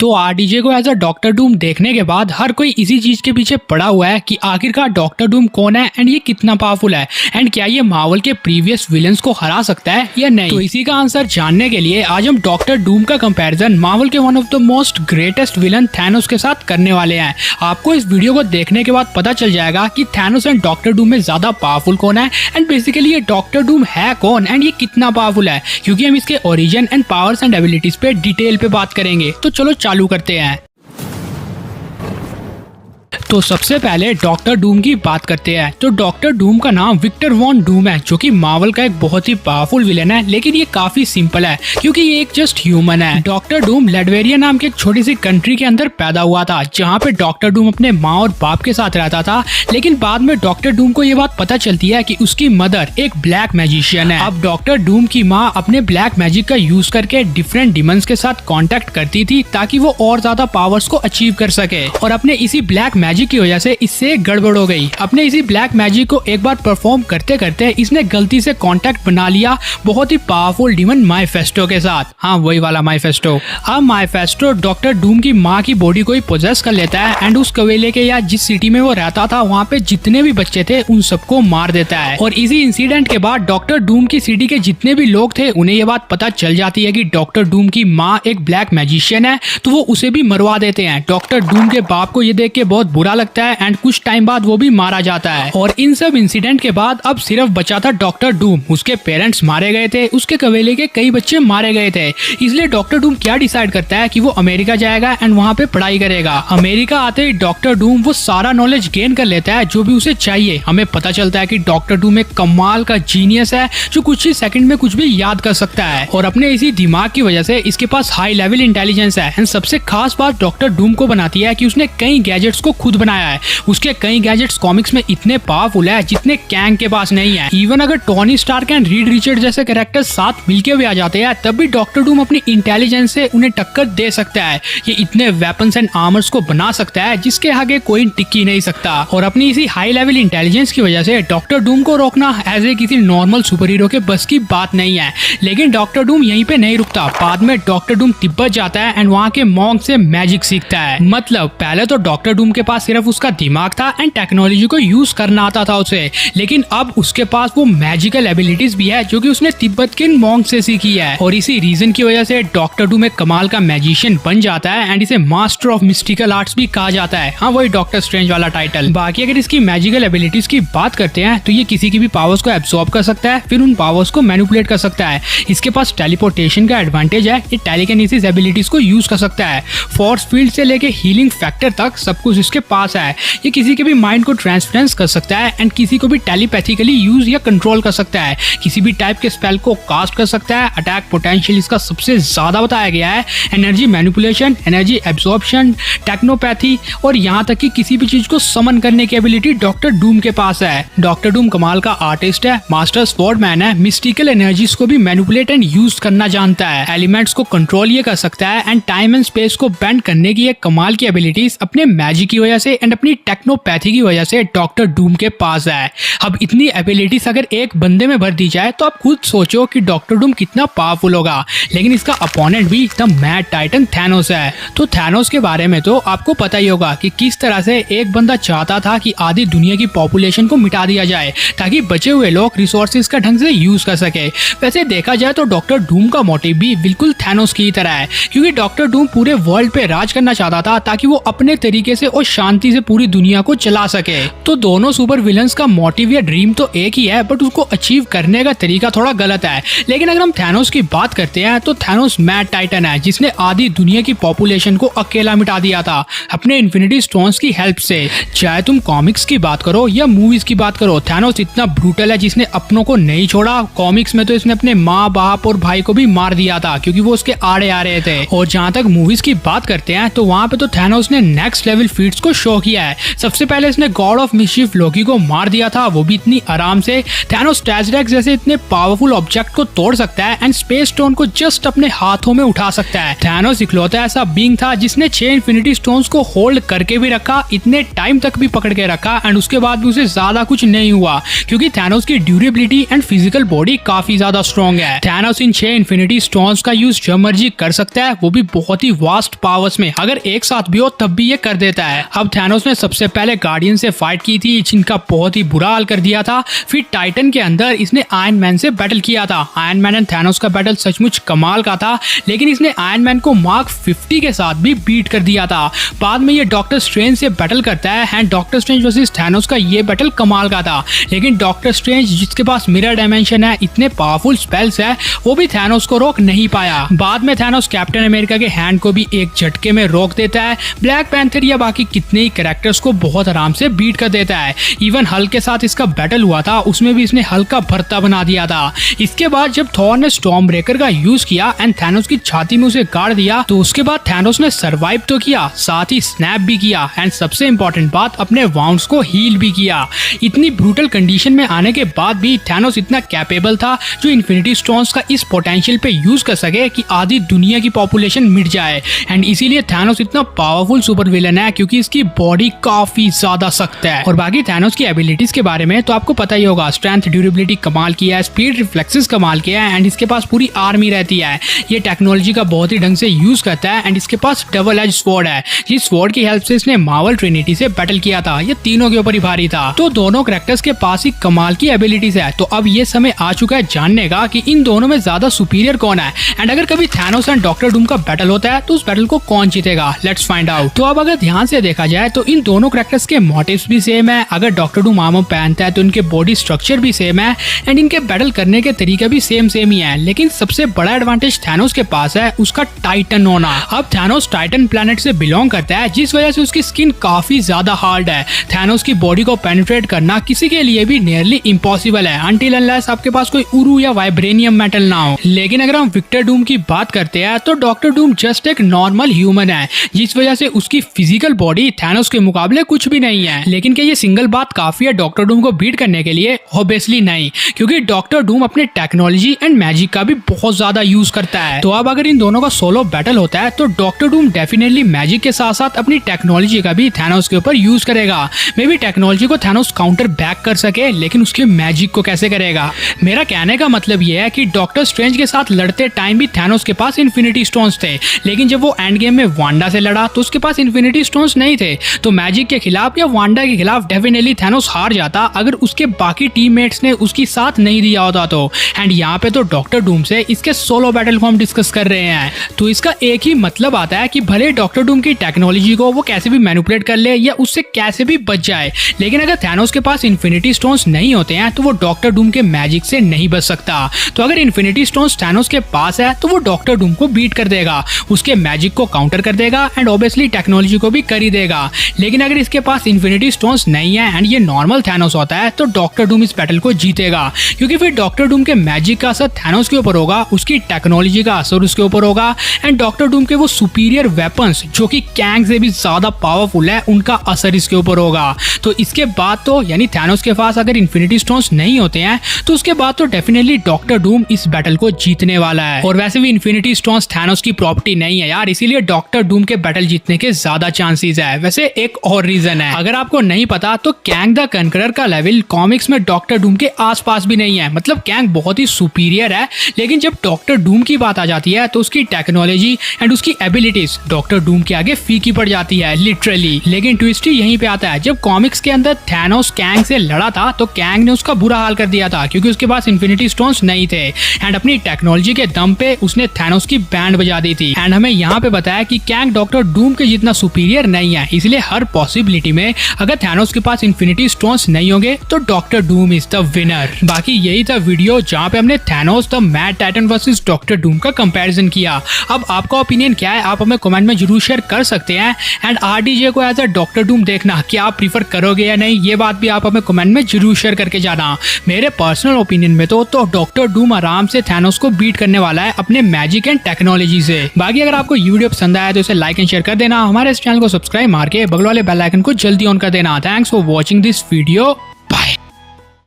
तो आरडीजे को as a doctor Doom देखने के बाद हर कोई इसी चीज के पीछे पड़ा हुआ है कि आखिरकार डॉक्टर डूम कौन है एंड ये कितना पावरफुल है एंड क्या ये मार्वल के प्रीवियस विलन्स को हरा सकता है या नहीं। तो इसी का आंसर जानने के लिए आज हम डॉक्टर डूम का कंपैरिजन मार्वल के one of the most greatest villain Thanos के साथ करने वाले हैं। आपको इस वीडियो को देखने के बाद पता चल जाएगा कि थैनोस एंड डॉक्टर डूम में ज्यादा पावरफुल कौन है एंड बेसिकली ये डॉक्टर डूम है कौन एंड ये कितना पावरफुल है, क्योंकि हम इसके origin and powers and abilities पे डिटेल पे बात करेंगे। तो चलो चालू करते हैं। तो सबसे पहले डॉक्टर डूम की बात करते हैं। तो डॉक्टर डूम का नाम विक्टर वॉन डूम है, जो कि मार्वल का एक बहुत ही पावरफुल विलेन है, लेकिन ये काफी सिंपल है क्योंकि ये एक जस्ट ह्यूमन है। डॉक्टर डूम लेडवेरिया नाम की एक छोटी सी कंट्री के अंदर पैदा हुआ था, जहाँ पे डॉक्टर डूम अपने माँ और बाप के साथ रहता था। लेकिन बाद में डॉक्टर डूम को ये बात पता चलती है कि उसकी मदर एक ब्लैक मैजिशियन है। अब डॉक्टर डूम की माँ अपने ब्लैक मैजिक का यूज करके डिफरेंट डिमंस के साथ कॉन्टेक्ट करती थी ताकि वो और ज्यादा पावर्स को अचीव कर सके, और अपने इसी ब्लैक मैजिक की वजह से इससे गड़बड़ हो गई। अपने इसी ब्लैक मैजिक को एक बार परफॉर्म करते करते इसने गलती से कांटेक्ट बना लिया बहुत ही पावरफुल डीमन माइफेस्टो के साथ। हाँ, वही वाला माइफेस्टो। अब माइफेस्टो डॉक्टर डूम की माँ की बॉडी को ही पोजेस कर लेता है एंड उस कबीले के या जिस सिटी में वो रहता था वहाँ पे जितने भी बच्चे थे उन सबको मार देता है। और इसी इंसिडेंट के बाद डॉक्टर डूम की सिटी के जितने भी लोग थे उन्हें ये बात पता चल जाती है कि डॉक्टर डूम की माँ एक ब्लैक मैजिशियन है, तो वो उसे भी मरवा देते हैं। डॉक्टर डूम के बाप को ये देख के बहुत बुरा लगता है एंड कुछ टाइम बाद वो भी मारा जाता है। और इन सब इंसिडेंट के बाद अब सिर्फ बचा था डॉक्टर डूम। उसके पेरेंट्स मारे गए थे, उसके कबीले के कई बच्चे मारे गए थे। इसलिए डॉक्टर डूम क्या डिसाइड करता है कि वो अमेरिका जाएगा एंड वहाँ पे पढ़ाई करेगा। अमेरिका आते ही डॉक्टर डूम वो सारा नॉलेज गेन कर लेता है जो भी उसे चाहिए। हमें पता चलता है कि डॉक्टर डूम एक कमाल का जीनियस है जो कुछ ही सेकंड में कुछ भी याद कर सकता है, और अपने इसी दिमाग की वजह से इसके पास हाई लेवल इंटेलिजेंस है। एंड सबसे खास बात डॉक्टर डूम को बनाती है कि उसने कई गैजेट्स को खुद बनाया है। उसके कई गैजेट्स कॉमिक्स में इतने पावरफुल है जितने कैंग के पास नहीं है। इवन अगर Tony Stark and Reed Richard जैसे कैरेक्टर साथ मिलके भी आ जाते हैं तब भी डॉक्टर डूम अपनी इंटेलिजेंस से उन्हें टक्कर दे सकता है। ये इतने वेपन्स एंड आर्मर्स को बना सकता है जिसके आगे कोई टिक ही नहीं सकता। और अपनी इसी हाई लेवल इंटेलिजेंस की वजह से डॉक्टर डूम को रोकना एज ए किसी नॉर्मल सुपर हीरो के बस की बात नहीं है। लेकिन डॉक्टर डूम यहीं पे नहीं रुकता। बाद में डॉक्टर डूम तिब्बत जाता है एंड वहाँ के मॉन्क से मैजिक सीखता है। मतलब पहले तो डॉक्टर डूम के पास सिर्फ उसका दिमाग था एंड टेक्नोलॉजी को यूज करना आता था उसे, लेकिन अब उसके पास वो मैजिकल एबिलिटीज भी है जो कि उसने तिब्बत के मॉन्क से सीखी है। और इसी रीजन की वजह से डॉक्टर डूम एक कमाल का मैजिशियन बन जाता है एंड इसे मास्टर ऑफ मिस्टिकल आर्ट्स भी कहा जाता है। हाँ, वही डॉक्टर स्ट्रेंज वाला टाइटल। बाकी अगर इसकी मैजिकल एबिलिटीज की बात करते हैं तो ये किसी की भी पावर्स को एब्सॉर्ब कर सकता है, फिर उन पावर्स को मैनिपुलेट कर सकता है। इसके पास टेलीपोर्टेशन का एडवांटेज है। ये टेलीकिनेसिस एबिलिटीज को यूज कर सकता है। फोर्स फील्ड से लेके हीलिंग फैक्टर तक सब कुछ इसके पास है। ये किसी के भी माइंड को ट्रांसफरेंस कर सकता है एंड किसी को भी टेलीपैथिकली यूज या कंट्रोल कर सकता है। किसी भी टाइप के स्पेल को कास्ट कर सकता है। अटैक पोटेंशियल इसका सबसे ज्यादा बताया गया है। एनर्जी मैनिपुलेशन, एनर्जी एब्सॉर्प्शन, टेक्नोपैथी और यहाँ तक कि किसी भी चीज को समन करने की एबिलिटी डॉक्टर डूम के पास है। डॉक्टर डूम कमाल का आर्टिस्ट है, मास्टर स्वॉर्डमैन है, मिस्टिकल एनर्जीज को भी मैनिपुलेट एंड यूज करना जानता है। एलिमेंट्स को कंट्रोल ये कर सकता है एंड टाइम एंड स्पेस को बेंड करने की एक कमाल की एबिलिटीज अपने मैजिक की वजह से एंड अपनी टेक्नोपैथी की वजह से डॉक्टर डूम के पास है। अब इतनी एबिलिटीज अगर एक बंदे में भर दी जाए तो आप खुद सोचो कि डॉक्टर डूम कितना पावरफुल होगा। लेकिन इसका अपोनेंट भी द मैड टाइटन थैनोस है। तो थैनोस के बारे में तो आपको पता ही होगा कि किस तरह से एक बंदा चाहता था कि आधी दुनिया की पॉपुलेशन को मिटा दिया जाए ताकि बचे हुए लोग रिसोर्सेज का ढंग से यूज कर सके। वैसे देखा जाए तो डॉक्टर डूम का मोटिव भी बिल्कुल थैनोस की तरह है, क्योंकि डॉक्टर डूम पूरे वर्ल्ड पे राज करना चाहता था ताकि वो अपने तरीके से और शांति से पूरी दुनिया को चला सके। तो दोनों सुपर विलन्स का मोटिव या ड्रीम तो एक ही है, बट उसको अचीव करने का तरीका थोड़ा गलत है। लेकिन अगर हम थैनोस की बात करते हैं तो थैनोस मैड टाइटन है जिसने आधी दुनिया की पॉपुलेशन को अकेला मिटा दिया था अपने इन्फिनिटी स्टोन्स की हेल्प से। चाहे तुम कॉमिक्स की बात करो या मूवीज की बात करो, थैनोस इतना ब्रूटल है जिसने अपनों को नहीं छोड़ा। कॉमिक्स में तो इसने अपने माँ बाप और भाई को भी मार दिया था क्योंकि वो उसके आड़े आ रहे थे। और जहाँ तक मूवीज की बात करते हैं तो वहाँ पे तो थैनोस ने नेक्स्ट लेवल फीट्स को शो किया है। सबसे पहले इसने गॉड ऑफ मिस्chief लोकी को मार दिया था, वो भी इतनी आराम से। थैनोस टैजरेक्स जैसे इतने पावरफुल ऑब्जेक्ट को तोड़ सकता है एंड स्पेस स्टोन को जस्ट अपने हाथों में उठा सकता है। थैनोस इकलौता ऐसा बीइंग था जिसने 6 इन्फिनिटी स्टोन्स को होल्ड करके भी रखा, इतने टाइम तक भी पकड़ के रखा एंड उसके बाद भी उसे ज्यादा कुछ नहीं हुआ, क्योंकि थैनोस की ड्यूरेबिलिटी एंड फिजिकल बॉडी काफी ज्यादा स्ट्रॉन्ग है। थैनोस इन 6 इन्फिनिटी स्टोन्स का यूज जब मर्जी कर सकता है, वो भी बहुत ही वास्ट पावर्स में। अगर एक साथ भी हो तब भी ये कर देता है। अब थैनोस ने सबसे पहले गार्डियन से फाइट की थी, जिनका बहुत ही बुरा हाल कर दिया था। फिर टाइटन के अंदर इसने आयरन मैन से बैटल किया था। आयरन मैन एंड थैनोस का बैटल सचमुच कमाल का था, लेकिन इसने आयरन मैन को मार्क 50 के साथ भी बीट कर दिया था। बाद में ये डॉक्टर स्ट्रेंज से बैटल करता है and doctor strange versus Thanos का ये बैटल कमाल का था, लेकिन डॉक्टर स्ट्रेंज जिसके पास मिरर डायमेंशन है, इतने पावरफुल स्पेल्स है, वो भी थैनोस को रोक नहीं पाया। बाद में थैनोस कैप्टन अमेरिका के हैंड को भी एक झटके में रोक देता है। ब्लैक पैंथर या बाकी कितने ही कैरेक्टर्स को बहुत आराम से बीट कर देता है। इवन हल्क के साथ इसका बैटल हुआ था, उसमें भी इसने हल्क का भरता बना दिया था। इसके बाद जब थॉर ने स्टॉर्म ब्रेकर का यूज किया एंड थैनोस की छाती में उसे गाड़ दिया, तो उसके बाद थैनोस ने सर्वाइव तो किया, साथ ही स्नैप भी किया एंड सबसे इंपॉर्टेंट बात, अपने वाउंड्स को हील भी किया। इतनी ब्रूटल कंडीशन में आने के बाद भी थैनोस इतना कैपेबल था जो इन्फिनिटी स्टोन्स का इस पोटेंशियल पे यूज कर सके कि आधी दुनिया की पॉपुलेशन मिट जाए। एंड इसीलिए थैनोस इतना पावरफुल सुपर विलन है, क्योंकि इसकी बॉडी काफी ज्यादा सख्त है। और बाकी थैनोस की एबिलिटीज के बारे में तो आपको पता ही होगा, स्ट्रेंथ ड्यूरेबिलिटी कमाल किया है, स्पीड रिफ्लेक्सेस कमाल किया है एंड इसके पास पूरी आर्मी रहती है। ये टेक्नोलॉजी का बहुत ही ढंग से यूज करता है एंड इसके पास डबल एज स्वॉर्ड है, जिस स्वॉर्ड की हेल्प से इसने मार्वल ट्रिनिटी से बैटल किया था। ये तीनों के ऊपर ही भारी था, तो दोनों कैरेक्टर्स के पास ही कमाल की एबिलिटीज है। तो अब ये समय आ चुका है जानने का कि इन दोनों में ज्यादा सुपीरियर कौन है एंड अगर कभी थैनोस एंड डॉक्टर डूम का बैटल होता है तो उस बैटल को कौन जीतेगा, लेट्स फाइंड आउट। तो अब अगर ध्यान से देखा जाए तो इन दोनों कैरेक्टर्स के मोटिव्स भी सेम है। अगर डॉक्टर डूम आर्मर पहनता है तो इनके बॉडी स्ट्रक्चर भी सेम है एंड इनके बैटल करने के तरीके भी सेम ही है, लेकिन सबसे बड़ा एडवांटेज थैनोस के पास है उसका टाइटन होना। अब थैनोस टाइटन प्लैनेट से बिलोंग करता है, जिस वजह से उसकी स्किन काफी ज्यादा हार्ड है। थैनोस की बॉडी को पेनिट्रेट करना किसी के लिए भी नियरली इम्पॉसिबल है, अनटिल अनलेस आपके पास कोई उरू या वाइब्रेनियम मेटल ना हो। लेकिन अगर हम विक्टर डूम की बात करते हैं तो डॉक्टर डूम जस्ट एक नॉर्मल ह्यूमन है, जिस वजह से उसकी फिजिकल बॉडी थैनोस के मुकाबले कुछ भी नहीं है। लेकिन क्या ये सिंगल बात काफी है डॉक्टर डूम को बीट करने के लिए? ऑब्वियसली नहीं, क्योंकि डॉक्टर डूम अपने टेक्नोलॉजी एंड मैजिक का भी बहुत ज्यादा यूज करता है। तो अब अगर इन दोनों का सोलो बैटल होता है तो डॉक्टर डूम डेफिनेटली मैजिक के साथ साथ अपनी टेक्नोलॉजी का भी थैनोस के ऊपर यूज करेगा। मे बी टेक्नोलॉजी को थैनोस काउंटर बैक कर सके, लेकिन उसके मैजिक को कैसे करेगा? मेरा कहने का मतलब यह है कि डॉक्टर स्ट्रेंज के साथ लड़ते टाइम भी थैनोस के पास इन्फिनिटी स्टोन्स थे, लेकिन जब वो एंड गेम में वांडा से लड़ा तो उसके पास इन्फिनिटी स्टोन्स नहीं थे। तो मैजिक के खिलाफ या वांडा के खिलाफ डेफिनेटली थैनोस हार जाता अगर उसके बाकी टीममेट्स ने उसकी साथ नहीं दिया होता तो। एंड यहाँ पे तो डॉक्टर डूम से इसके सोलो बैटल को हम डिस्कस कर रहे हैं, तो इसका एक ही मतलब आता है कि भले डॉक्टर डूम की टेक्नोलॉजी को वो कैसे भी मैनिपुलेट कर ले या उससे कैसे भी बच जाए, लेकिन अगर थैनोस के पास इन्फिनिटी स्टोन्स नहीं होते हैं तो वो डॉक्टर डूम के मैजिक से नहीं बच सकता। तो अगर इन्फिनिटी स्टोन्स थैनोस के पास है तो वो डॉक्टर डूम को बीट कर देगा, उसके मैजिक को काउंटर कर देगा एंड ऑब्वियसली टेक्नोलॉजी को भी कर ही देगा। लेकिन अगर इसके पास इन्फिनिटी स्टोन्स नहीं है एंड ये नॉर्मल थैनोस होता है तो डॉक्टर डूम इस बैटल को जीतेगा, क्योंकि फिर डॉक्टर डूम के मैजिक का असर थैनोस के ऊपर होगा, उसकी टेक्नोलॉजी का असर उसके ऊपर होगा एंड डॉक्टर डूम के वो सुपीरियर वेपन्स जो कि कैंग से भी ज्यादा पावरफुल है उनका असर इसके ऊपर होगा। तो इसके बाद तो यानी थैनोस के पास अगर इन्फिनिटी स्टोन्स नहीं होते हैं तो उसके बाद तो डेफिनेटली डॉक्टर डूम इस बैटल को जीतने वाला है। और वैसे भी इन्फिनिटी स्टोन्स थैनोस की प्रॉपर्टी नहीं है यार, इसीलिए डॉक्टर डूम के बैटल जीतने के ज्यादा चांसेस है। वैसे एक और रीजन है, अगर आपको नहीं पता तो कैंग द कनकरर का लेवल कॉमिक्स में डॉक्टर डूम के आसपास भी नहीं है। मतलब कैंग बहुत ही सुपीरियर है, लेकिन जब डॉक्टर डूम की बात आ जाती है तो उसकी टेक्नोलॉजी एंड उसकी एबिलिटीज डॉक्टर डूम के आगे फीकी पड़ जाती है लिटरली। लेकिन ट्विस्ट यहीं पे आता है, जब कॉमिक्स के अंदर थैनोस कैंग से लड़ा था तो कैंग ने उसका बुरा हाल कर दिया था, क्योंकि उसके पास इन्फिनिटी स्टोन्स नहीं थे एंड अपनी टेक्नोलॉजी के दम पे उसने थैनोस की बैंड बजा दी थी। एंड हमें यहाँ पे बताया कि कैंग डॉक्टर डूम के जितना सुपीरियर नहीं है, इसलिए हर पॉसिबिलिटी में अगर थैनोस के पास इन्फिनिटी स्टोन्स नहीं होंगे तो doctor doom is the winner. बाकी यही था वीडियो जहाँ पे हमने Thanos the mad Titan versus doctor Doom का कंपैरिजन किया। अब आपका ओपिनियन क्या है आप हमें कमेंट में जरूर शेयर कर सकते हैं। एंड आरडीजे को एज अ डॉक्टर डूम देखना क्या आप प्रीफर करोगे या नहीं, ये बात भी आप हमें कमेंट में जरूर शेयर करके जाना। मेरे पर्सनल ओपिनियन में तो डॉक्टर डूम आराम से थैनोस को बीट करने वाला है अपने मैजिक एंड टेक्नोलॉजी से। बाकी अगर आपको ये वीडियो पसंद आया तो इसे लाइक एंड शेयर कर देना, हमारे इस चैनल को सब्सक्राइब मार के बगल वाले बेल आइकन को जल्दी ऑन कर देना। Thanks for watching this video, bye.